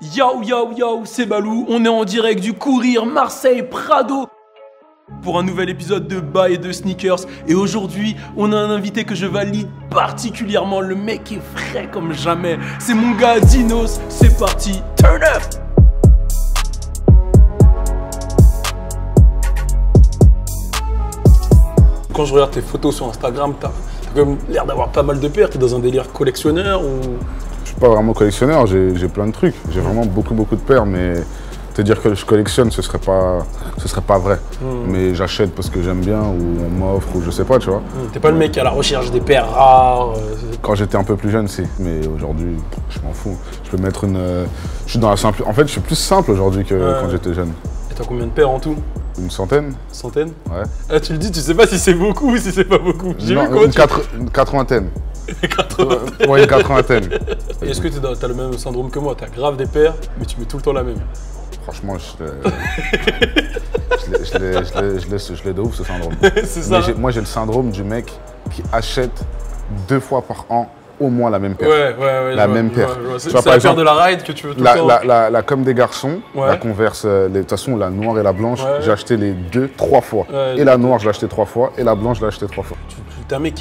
Yo yo yo, c'est Balou, on est en direct du Courir Marseille Prado pour un nouvel épisode de Bas et de Sneakers. Et aujourd'hui, on a un invité que je valide particulièrement, le mec est frais comme jamais. C'est mon gars Dinos, c'est parti, turn up! Quand je regarde tes photos sur Instagram, t'as quand même l'air d'avoir pas mal de paires, t'es dans un délire collectionneur ou... Je suis pas vraiment collectionneur, j'ai plein de trucs. J'ai vraiment beaucoup de paires, mais te dire que je collectionne, ce serait pas vrai. Mais j'achète parce que j'aime bien, ou on m'offre, ou je sais pas, tu vois. T'es pas le mec à la recherche des paires rares. Quand j'étais un peu plus jeune, si. Mais aujourd'hui, je m'en fous. Je peux mettre une... Je suis dans la simple... En fait, je suis plus simple aujourd'hui que quand j'étais jeune. Et t'as combien de paires en tout? Une centaine. Centaine? Ouais. Ah, tu le dis, tu sais pas si c'est beaucoup ou si c'est pas beaucoup. J'ai vu une quatre-vingtaine. Ouais, une quatre-vingtaine. Et est-ce que t'as le même syndrome que moi? T'as grave des paires, mais tu mets tout le temps la même. Franchement, je l'ai de ouf, ce syndrome. C'est ça. Moi, j'ai le syndrome du mec qui achète 2 fois par an au moins la même paire. Ouais. La même paire. C'est la paire de la ride que tu veux tout le temps. La comme des garçons, la Converse, de toute façon, la noire et la blanche, j'ai acheté les 2 3 fois. Et la noire, je l'ai acheté 3 fois, et la blanche, je l'ai acheté 3 fois. T'es un mec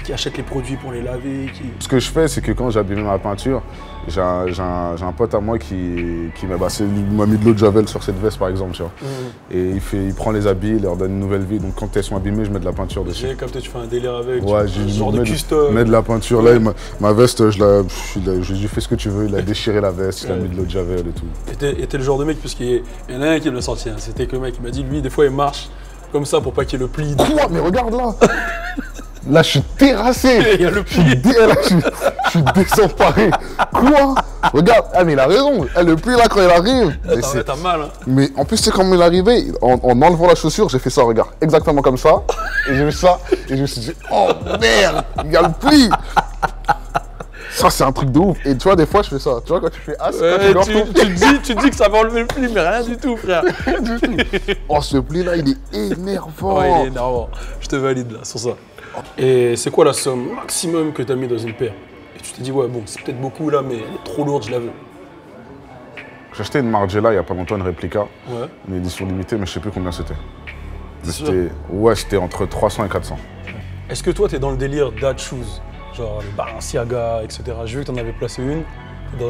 qui achète les produits pour les laver. Ce que je fais, c'est que quand j'abîme ma peinture, j'ai un pote à moi qui m'a mis de l'eau de Javel sur cette veste, par exemple, tu vois. Et il prend les habits, il leur donne une nouvelle vie. Donc quand elles sont abîmées, je mets de la peinture dessus. J'ai capté, tu fais un délire avec. Ouais, genre de custom. Mets de la peinture. Là, ma veste, je lui ai dit fais ce que tu veux. Il a déchiré la veste, il a mis de l'eau de Javel et tout. Et t'es le genre de mec, puisqu'il y en a un qui me l'a sorti. Hein. C'était que le mec, il m'a dit, lui, des fois, il marche comme ça pour pas qu'il y ait le pli. Quoi? Mais regarde là. Là, je suis terrassé. Il y a le pli. Je suis désemparé. Quoi? Regarde, mais il a raison. Le pli là, quand il arrive. T'as mal. Hein. Mais en plus, c'est comme il est arrivé, en enlevant la chaussure, j'ai fait ça, regarde, exactement comme ça. Et j'ai vu ça, et je me suis dit, oh merde, il y a le pli. Ça, c'est un truc de ouf. Et tu vois, des fois, je fais ça. Tu vois, quand tu fais as, tu dis que ça va enlever le pli, mais rien du tout, frère. Rien du tout. Oh, ce pli-là, il est énervant. Ouais, il est énervant. Je te valide là, sur ça. Et c'est quoi la somme maximum que tu as mis dans une paire? Et tu t'es dit, ouais, bon, c'est peut-être beaucoup là, mais elle est trop lourde, je la veux. J'ai acheté une Margiela il y a pas longtemps, une réplica, une édition limitée, mais je sais plus combien c'était. C'était entre 300 et 400. Est-ce que toi, tu es dans le délire dad shoes? Genre les Balenciaga, etc. J'ai vu que tu en avais placé une.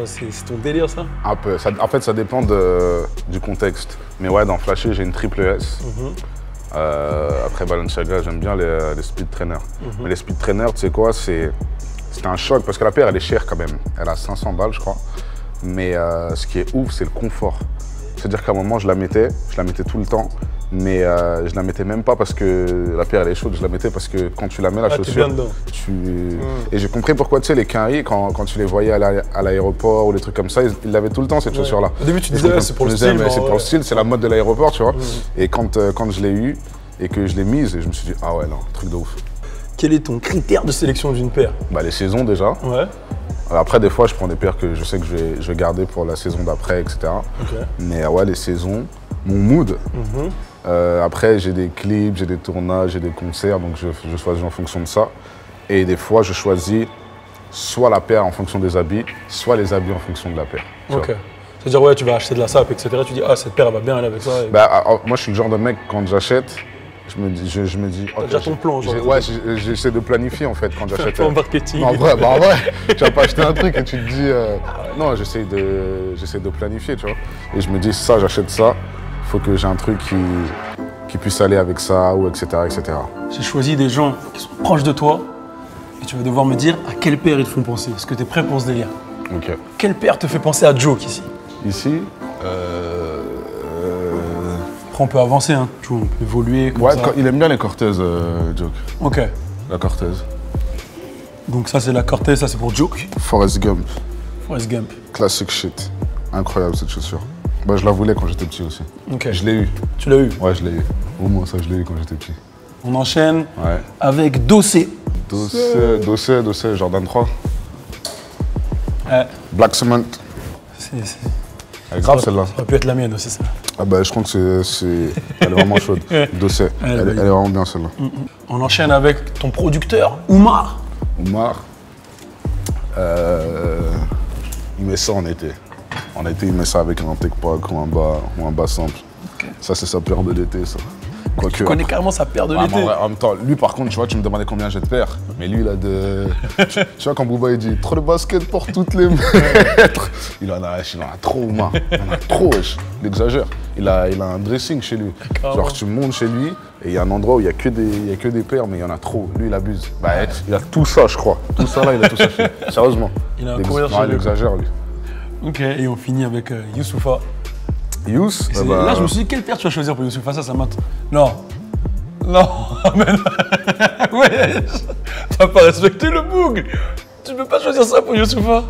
C'est ton délire, ça? Un peu. En fait, ça dépend du contexte. Mais ouais, dans Flashy, j'ai une triple S. Après Balenciaga, j'aime bien les speed trainers. Mais les speed trainers, tu sais quoi, c'était un choc parce que la paire, elle est chère quand même. Elle a 500 balles, je crois. Mais ce qui est ouf, c'est le confort. C'est-à-dire qu'à un moment, je la mettais tout le temps. Mais je la mettais même pas parce que la paire elle est chaude, je la mettais parce que quand tu la mets la chaussure, Et j'ai compris pourquoi tu sais les Quinry, quand tu les voyais à l'aéroport ou des trucs comme ça, ils l'avaient tout le temps cette chaussure là. Au début tu disais c'est pour le style. C'est pour le style, c'est la mode de l'aéroport, tu vois. Et quand je l'ai eu et que je l'ai mise, je me suis dit ah ouais non, truc de ouf. Quel est ton critère de sélection d'une paire? Bah les saisons déjà. Ouais. Après des fois je prends des paires que je sais que je vais garder pour la saison d'après, etc. Mais ouais les saisons, mon mood. Après, j'ai des clips, j'ai des tournages, j'ai des concerts, donc je choisis en fonction de ça. Et des fois, je choisis soit la paire en fonction des habits, soit les habits en fonction de la paire. Ok. C'est-à-dire, ouais, tu vas acheter de la sape, etc. Tu dis, ah, cette paire, elle va bien aller avec ça. Et... Moi, je suis le genre de mec, quand j'achète, je me dis t'as déjà ton plan, genre. Ouais, j'essaie de planifier, en fait, quand j'achète. Plan marketing. En vrai, tu vas pas acheter un truc et tu te dis... Non, j'essaie de planifier, tu vois. Et je me dis, ça, j'achète ça. Il faut que j'ai un truc qui puisse aller avec ça, ou etc. etc. J'ai choisi des gens qui sont proches de toi et tu vas devoir me dire à quelle paire ils te font penser. Est-ce que tu es prêt pour ce délire? Ok. Quelle paire te fait penser à Joke ici? Ici Après on peut avancer, hein. Tu vois, on peut évoluer comme ça. Il aime bien les Cortez, Joke. Ok. La Cortez. Donc ça c'est la Cortez, ça c'est pour Joke. Forrest Gump. Forrest Gump. Classic shit. Incroyable cette chaussure. Bah, je la voulais quand j'étais petit aussi. Ok. Je l'ai eu. Tu l'as eu? Ouais, je l'ai eu. Au moins ça, je l'ai eu quand j'étais petit. On enchaîne avec Dossé. Dossé, Jordan 3. Black Cement. Elle est grave celle-là. Ça aurait pu être la mienne aussi, ça. Ah bah, je crois que elle est vraiment chaude. Dossé. Elle est vraiment bien celle-là. On enchaîne avec ton producteur, Oumar. Oumar. Il met ça en été. En été, il met ça avec un tech pack ou un bas simple. Okay. Ça, c'est sa paire de l'été, ça. Tu connais carrément sa paire de l'été. En même temps, lui, par contre, tu vois, tu me demandais combien j'ai de paires. Mais lui, il a de... tu vois, quand Booba, il dit « trop de basket pour toutes les mètres », il en a trop, man. Il en a trop, wesh. Il exagère. Il a un dressing chez lui. Genre, tu montes chez lui et il y a un endroit où il n'y a que des paires, mais il y en a trop. Lui, il abuse. Bah, il a tout ça, je crois. Tout ça, là, il a tout ça chez lui. Sérieusement. Il a un courrier chez lui. Il exagère, lui. Ok, et on finit avec Youssoupha. Youss, là, je me suis dit, quelle paire tu vas choisir pour Youssoupha? Ça m'a... Non, mais non. Ouais, t'as pas respecté le bougle. Tu peux pas choisir ça pour Youssoupha.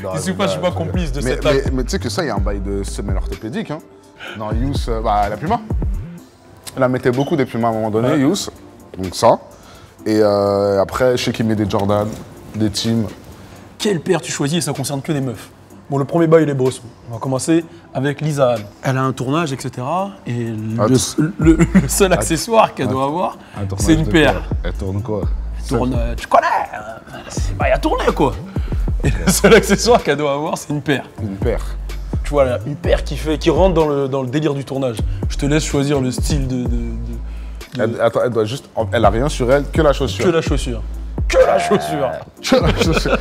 Youssoupha, je suis pas complice de cette acte. Mais tu sais que ça, il y a un bail de semelle orthopédique. Hein. Non, Youss, la Puma. Elle en mettait beaucoup des Pumas à un moment donné, ouais. Youss. Donc ça. Et après, je sais qu'il met des Jordan, des Team. Quelle paire tu choisis et ça concerne que des meufs? Bon, le premier bail, il est Bresson. On va commencer avec Lisa Anne. Elle a un tournage, etc. Et le seul accessoire qu'elle doit avoir, c'est une paire. Elle tourne quoi? Tu connais. Il y a tourné, quoi. Et le seul accessoire qu'elle doit avoir, c'est une paire. Une paire. Tu vois, là, une paire qui rentre dans le délire du tournage. Je te laisse choisir le style de... Attends, elle doit juste... Elle a rien sur elle, que la chaussure. Que la chaussure. Que la chaussure. Que la chaussure.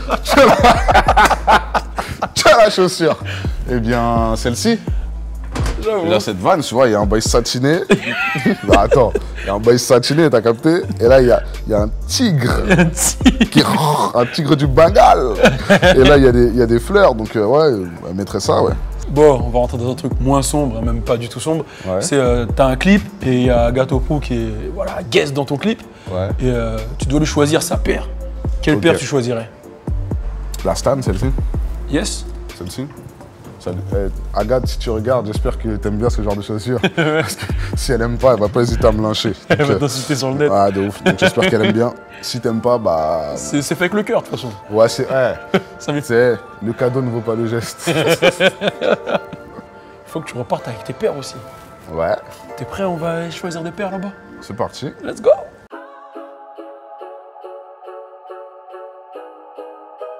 Que la chaussure. Eh bien, celle-ci. J'avoue. Là, cette vanne, tu vois, il y a un bail satiné. Bah, attends, il y a un bail satiné, t'as capté? Et là, il y a un tigre. Un tigre du Bengale. Et là, il y a des fleurs, donc ouais, elle mettrait ça, ouais. Bon, on va rentrer dans un truc moins sombre, même pas du tout sombre. Ouais. C'est, t'as un clip et il y a Gato Pro qui est, voilà, guest dans ton clip. Ouais. Et tu dois lui choisir sa paire. Quelle paire tu choisirais? La Stan, celle-ci? Yes. Celle-ci? Agathe, si tu regardes, j'espère que t'aimes bien ce genre de chaussures. Parce que si elle aime pas, elle va pas hésiter à me lyncher. Elle va t'insulter sur le net. Ah, de ouf. Donc j'espère qu'elle aime bien. Si t'aimes pas, bah... C'est fait avec le cœur, de toute façon. Ouais, c'est... le cadeau ne vaut pas le geste. Faut que tu repartes avec tes paires aussi. Ouais. T'es prêt? On va choisir des paires là-bas. C'est parti. Let's go.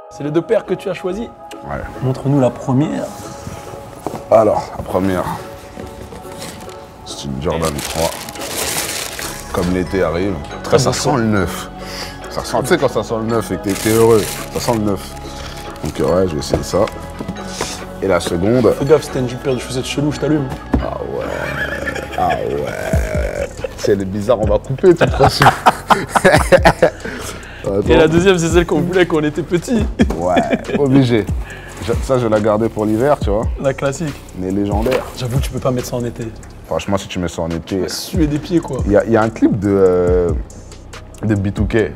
C'est les deux paires que tu as choisies. Ouais. Montre-nous la première. Alors, la première, c'est une Jordan 3. Comme l'été arrive. Très ça sent le neuf. Ça sent, tu sais quand ça sent le neuf et que t'es heureux, ça sent le neuf. Donc ouais, je vais essayer ça. Et la seconde... Fais gaffe, c'était une paire de chaussettes chelou, je t'allume. Ah ouais. Ah ouais. C'est bizarre, on va couper tout prochain. Et la deuxième, c'est celle qu'on voulait quand on était petit. Ouais, obligé. Ça, je vais la garder pour l'hiver, tu vois. La classique. Mais légendaire. J'avoue que tu peux pas mettre ça en été. Franchement, si tu mets ça en été... Tu vas suer des pieds, quoi. Il y a un clip de B2K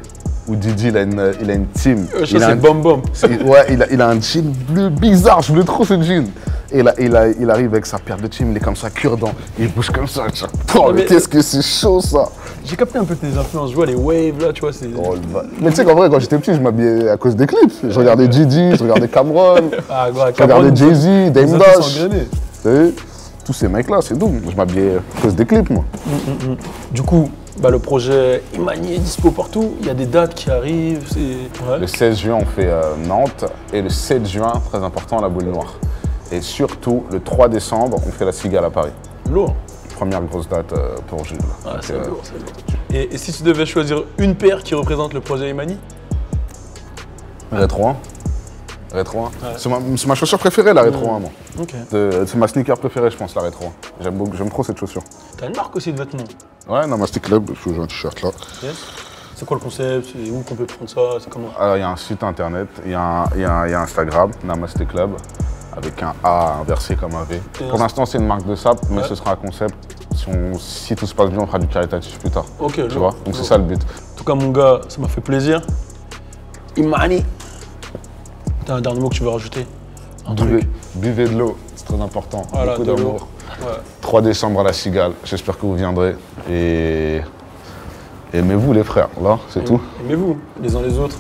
où Didi, il a une team. C'est Bom Bom. Ouais, il a un jean bleu bizarre, je voulais trop ce jean. Et là, il arrive avec sa paire de team, il est comme ça, cure-dent. Il bouge comme ça. Oh, mais qu'est-ce que c'est chaud, ça. J'ai capté un peu tes influences, je vois les waves, là, tu vois, c'est... Oh, mais tu sais qu'en vrai, quand j'étais petit, je m'habillais à cause des clips. Je regardais Didi, je regardais Cameron, je regardais Jay-Z, Dame Dash. T'as vu? Tous ces mecs-là, c'est doux. Je m'habillais à cause des clips, moi. Du coup, le projet Imani est dispo partout. Il y a des dates qui arrivent. Ouais. Le 16 juin, on fait Nantes. Et le 7 juin, très important, la Boule Noire. Et surtout, le 3 décembre, on fait la Cigale à Paris. Lourd. Première grosse date pour Jules. Ah, c'est lourd, c'est lourd. Et si tu devais choisir une paire qui représente le projet Imani? Rétro 1. Rétro 1. Ouais. C'est ma chaussure préférée, la Rétro 1, moi. Okay. C'est ma sneaker préférée, je pense, la Rétro 1. J'aime trop cette chaussure. T'as une marque aussi de vêtements? Ouais, Namastic Club, j'ai un t-shirt là. Yes. C'est quoi le concept? C'est où qu'on peut prendre ça? C'est comment? Alors, il y a un site internet, il y a Instagram, Namastic Club, avec un A inversé comme un V. Pour l'instant, c'est une marque de sap, mais ce sera un concept. Si tout se passe bien, on fera du caritatif plus tard. Ok, tu vois? Donc c'est ça le but. En tout cas, mon gars, ça m'a fait plaisir. Imani. T'as un dernier mot que tu veux rajouter? Buvez de l'eau, c'est très important. Voilà, beaucoup d'amour. Ouais. 3 décembre à la Cigale, j'espère que vous viendrez. Et aimez-vous les frères, là, c'est tout. Aimez-vous les uns les autres.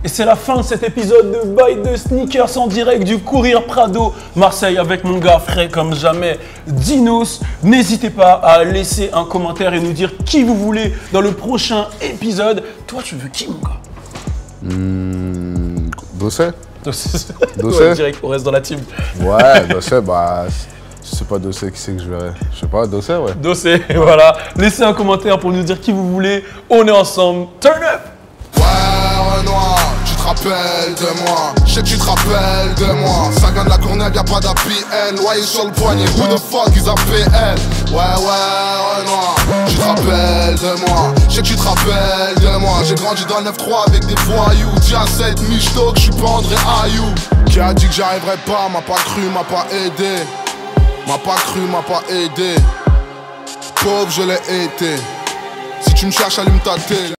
Et c'est la fin de cet épisode de Bail de Sneakers en direct du Courir Prado Marseille avec mon gars frais comme jamais, Dinos. N'hésitez pas à laisser un commentaire et nous dire qui vous voulez dans le prochain épisode. Toi, tu veux qui, mon gars? Bosset. Dossé. Direct, on reste dans la team. Ouais, Dossé, bah, si c'est pas Dossé, qui c'est que je verrai? Je sais pas, Dossé, ouais. Dossé, voilà. Laissez un commentaire pour nous dire qui vous voulez. On est ensemble. Turn up! Ouais, Renoir, tu te rappelles de moi. Je sais que tu te rappelles de moi. Ça gagne la Courneuve, y'a pas d'APN. Loyer sur le poignet, who the fuck is APN? Ouais, Renoir, tu te rappelles de moi. Je sais que tu te rappelles de moi. J'ai grandi dans le 9-3 avec des voyous. Tiens, cette michto que je suis pas André Ayou. Qui a dit que j'arriverais pas, m'a pas cru, m'a pas aidé. M'a pas cru, m'a pas aidé. Pauvre, je l'ai été. Si tu me cherches, allume ta télé.